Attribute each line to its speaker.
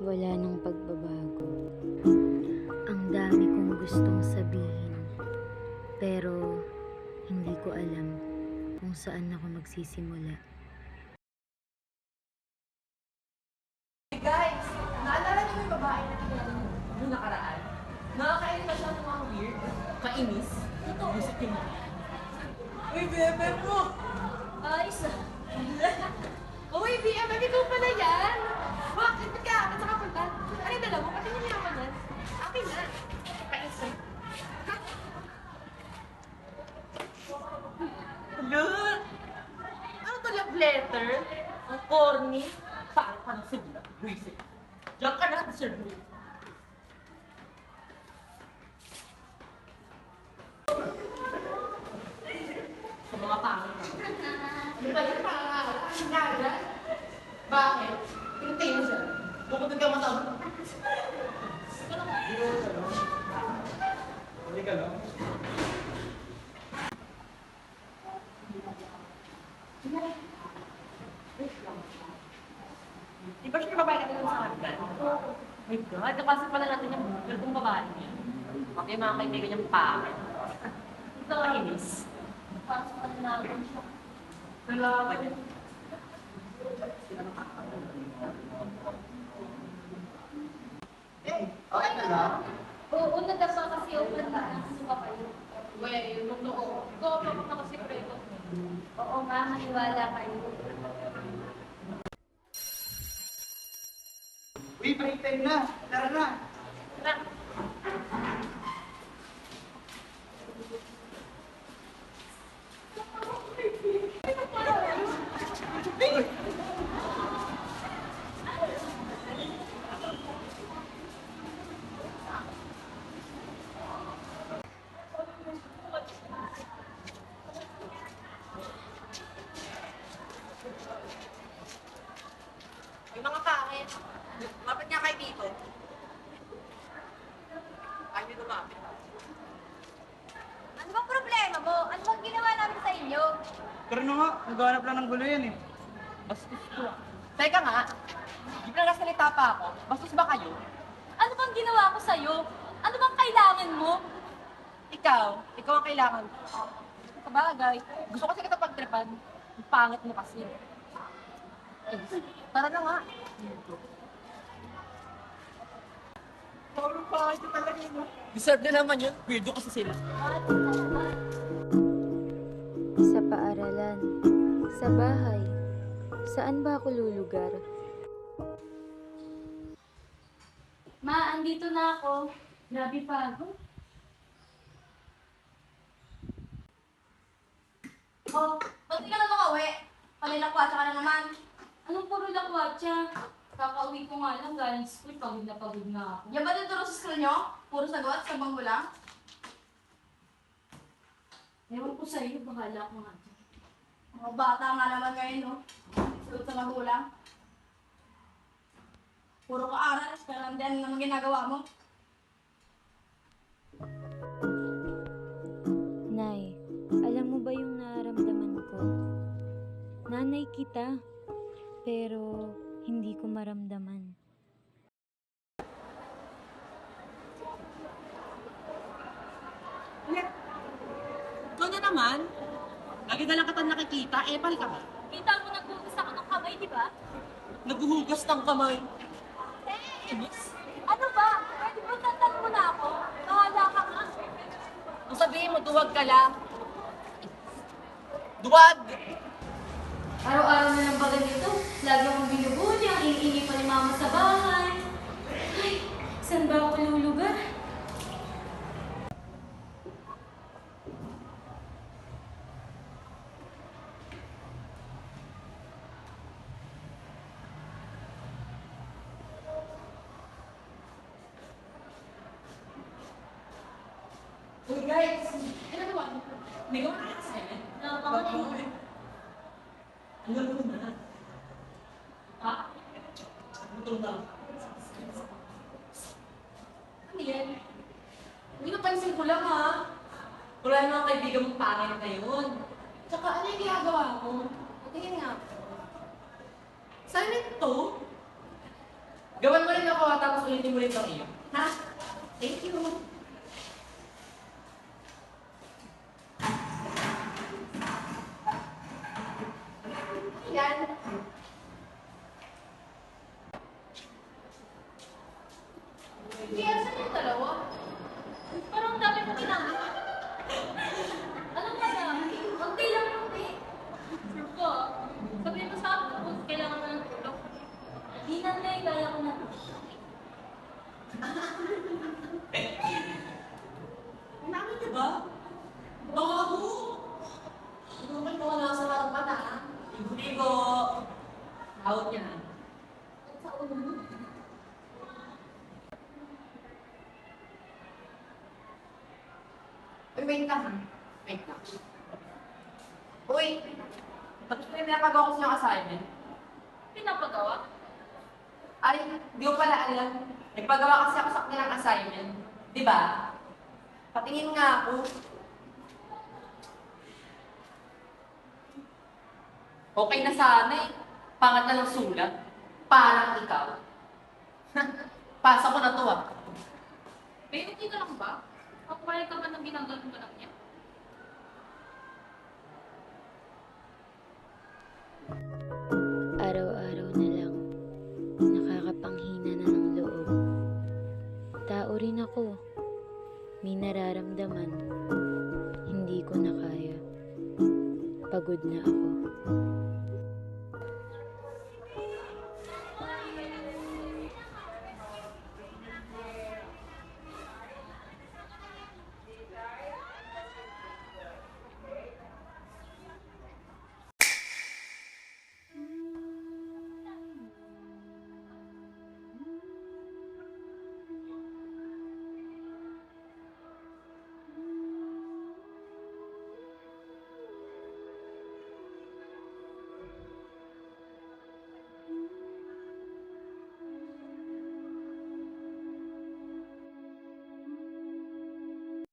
Speaker 1: Wala nang pagbabago. Ang dami kong gustong sabihin, pero hindi ko alam kung saan ako magsisimula.
Speaker 2: Guys, naalala niyo yung babae na tinanong nung nakaraan? Nakakain na siya ng mga weird, kainis. Music yun. Uy, BFF mo! Ayos ah. Uy, BFF, ikaw pala yan! Bakit? Ba't ka akin sa kapunta? Ano yung dala mo? Pati niyo niya ako yan. Akin na. Kainis ah. Look! Ano to, love letter? Ang corny. Parang ka ng sigla. Buisit. Diyan ka na, Sir Louis. Sa mga pangit. Ano ba yung pangit? Ang gaga? Bakit? Tingin mo siya. Bukod ka matawag.
Speaker 3: Hindi ka lang.
Speaker 2: Di ba siya babae ka din sa hagdan? Oh my God, napasok pala natin yung bukal kong babae niya. Pati yung mga kaibigan niyang pangit. Ito kainis. Pasok pa na natin siya. Nalaman niya.
Speaker 3: Okay na lang.
Speaker 4: Oo, nadapa kasi open na. Ano ba kayo?
Speaker 2: Well, yung totoo. Ikaw pa na kasi preto.
Speaker 4: Oo nga, maniwala kayo.
Speaker 3: Uy, break time na. Tara na.
Speaker 2: Tara. Yung mga pangit, mapit nga kayo dito. Ayaw nyo lumapit.
Speaker 4: Ano bang problema mo? Ano bang ginawa namin sa inyo?
Speaker 3: Pero na nga, naghahanap lang ng gulo yan eh.
Speaker 2: Bastos ko. Teka nga, di ba nagsalita pa ako? Bastos ba kayo?
Speaker 4: Ano bang ginawa ko sa'yo? Ano bang kailangan mo?
Speaker 2: Ikaw ang kailangan. Kabagay, gusto kasi kita pagtripan. Ang pangit mo kasi. Tara na nga. Parang pangit na talaga yun. Deserve na naman yun. Weirdo kasi sila.
Speaker 1: Sa paaralan, sa bahay, saan ba ako lulugar?
Speaker 4: Ma, andito na ako. Grabe pagod.
Speaker 5: Oh, ba't di ka na makauwi? Panilakwatsa ka na naman.
Speaker 4: Anong puro lakwatsa? Kakauwi ko nga lang galing school, pagod na ako.
Speaker 5: Yan ba tuturo sa school nyo? Puro sagot, sabang mo lang?
Speaker 4: Ewan ko sa'yo, bahala ko nga dyan.
Speaker 5: Mga bata nga naman ngayon, no? Sagot sa magulang. Puro ka aral, pero hindi ano naman ginagawa mo.
Speaker 1: Nay, alam mo ba yung nararamdaman ko? Nanay kita, pero hindi ko maramdaman.
Speaker 2: Ikaw na naman. Lagi na lang kita nakikita. Epal ka ba?
Speaker 4: Kita mo nagbukas ako ng kamay, di ba?
Speaker 2: Naghuhugas ng kamay. Inis.
Speaker 4: Ano ba? Pwede ba tantan mo na ako? Bahala ka nga.
Speaker 2: Kung sabihin mo, duwag ka lang. Duwag!
Speaker 4: Araw-araw na lang ba ganito? Lagi akong binubuli, ang iingi pa ni mama sa bahay. Ay, saan ba ako lulugar?
Speaker 2: Uy guys! Ano ba? Hindi ko makakita sa akin.
Speaker 4: Nakakamanin.
Speaker 2: Alam mo na. Ha? Gutom na. Ano yan? Hindi napansin ko lang ha. Wala yung mga kaibigan mong pangit na yun. Tsaka ano yung ginagawa ko? Tingin nga. Saan ito? Gawan mo rin ako tapos ulitin mo rin itong iyo. Ha? Thank you.
Speaker 5: Yan. Kaya saan yung dalawa?
Speaker 4: Parang ang dami mong ginagawa. Alam mo na, konti lang yung Sure ko. Sabihin mo sa akin kung kailangan mo ng tulong. Di na, Nay. Kaya ko na.
Speaker 2: Namin ka ba? Bago!
Speaker 5: Hindi mo kayo nasa harapan ha?
Speaker 2: Ligo-ligo. Out yan.
Speaker 5: Sa ulo mo.
Speaker 2: Uy, wait lang ha. Wait lang. Uy! Ba't may pinapagawa ko sa yung assignment?
Speaker 4: Pinapagawa?
Speaker 2: Ay, di ko pala alam. Nagpagawa kasi ako sa kanilang assignment. Di ba? Patingin nga ako. Okay na sana eh. Pangat na ng sulat. Parang ikaw. Pasa ko na to ah.
Speaker 4: May okay ka lang ba? Papayag ka ba ng ginagawa mo lang niya?